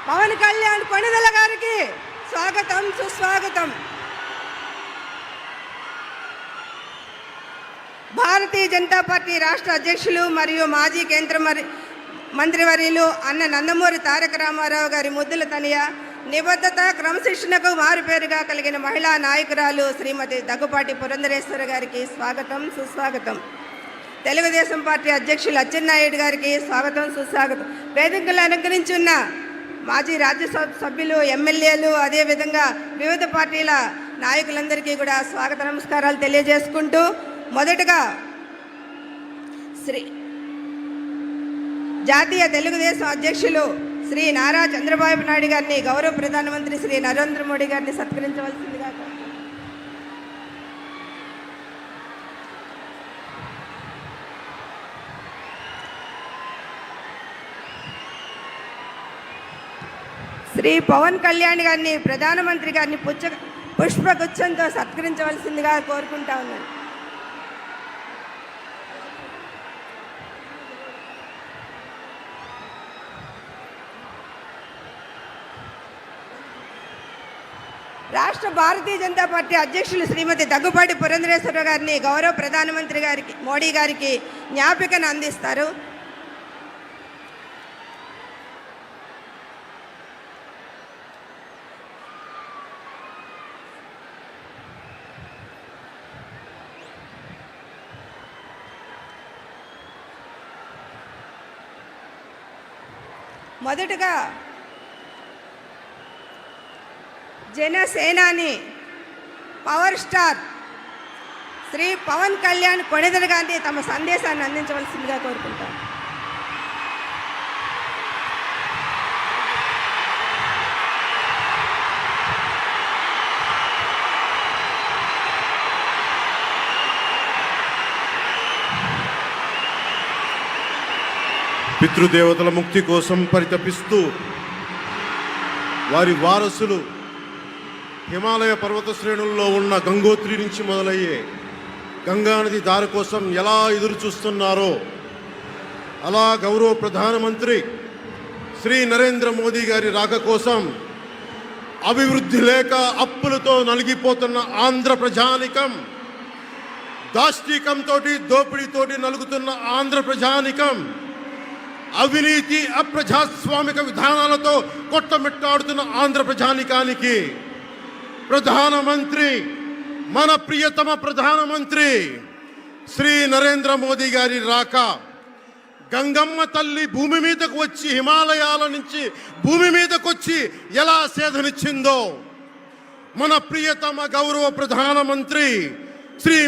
పవన్ కళ్యాణ్ కొణిదెల గారికి స్వాగతం, సుస్వాగతం. భారతీయ జనతా పార్టీ రాష్ట్ర అధ్యక్షులు మరియు మాజీ కేంద్ర మంత్రివర్యులు అన్న నందమూరి తారక రామారావు గారి ముద్దుల తనయ, నిబద్ధత, క్రమశిక్షణకు మారుపేరుగా కలిగిన మహిళా నాయకురాలు శ్రీమతి దగ్గుపాటి పురంధరేశ్వరి గారికి స్వాగతం, సుస్వాగతం. తెలుగుదేశం పార్టీ అధ్యక్షులు అచ్చెన్నాయుడు గారికి స్వాగతం, సుస్వాగతం. వేదికలు అలంకరించున్న మాజీ రాజ్యసభ సభ్యులు, ఎమ్మెల్యేలు, అదేవిధంగా వివిధ పార్టీల నాయకులందరికీ కూడా స్వాగత నమస్కారాలు తెలియజేసుకుంటూ, మొదటగా జాతీయ తెలుగుదేశం అధ్యక్షులు శ్రీ నారా చంద్రబాబు నాయుడు గారిని, గౌరవ ప్రధానమంత్రి శ్రీ నరేంద్ర మోడీ గారిని సత్కరించవలసిందిగా. శ్రీ పవన్ కళ్యాణ్ గారిని, ప్రధానమంత్రి గారిని పుష్పగుచ్చంతో సత్కరించవలసిందిగా కోరుకుంటా ఉన్నాను. రాష్ట్ర భారతీయ జనతా పార్టీ అధ్యక్షులు శ్రీమతి దగ్గుపాటి పురంధరేశ్వరి గారిని గౌరవ ప్రధానమంత్రి గారికి, మోడీ గారికి జ్ఞాపికను అందిస్తారు. మొదటగా జనసేనాని, పవర్ స్టార్ శ్రీ పవన్ కళ్యాణ్ కొణిదెల గారిని తమ సందేశాన్ని అందించవలసిందిగా కోరుకుంటాం. పితృదేవతల ముక్తి కోసం పరితపిస్తూ వారి వారసులు హిమాలయ పర్వత శ్రేణుల్లో ఉన్న గంగోత్రి నుంచి మొదలయ్యే గంగానది దారి కోసం ఎలా ఎదురు చూస్తున్నారో, అలా గౌరవ ప్రధానమంత్రి శ్రీ నరేంద్ర మోదీ గారి రాక కోసం అభివృద్ధి లేక అప్పులతో నలిగిపోతున్న ఆంధ్ర ప్రజానికం, దాష్టీకంతో దోపిడీతోటి నలుగుతున్న ఆంధ్ర ప్రజానికం, అవినీతి అప్రజాస్వామిక విధానాలతో కొట్టమిట్టాడుతున్న ఆంధ్ర ప్రజానికానికి ప్రధానమంత్రి, మన ప్రియతమ ప్రధానమంత్రి శ్రీ నరేంద్ర మోదీ గారి రాక, గంగమ్మ తల్లి భూమి మీదకు వచ్చి, హిమాలయాల నుంచి భూమి మీదకు వచ్చి ఎలా సేధనిచ్చిందో, మన ప్రియతమ గౌరవ ప్రధానమంత్రి శ్రీ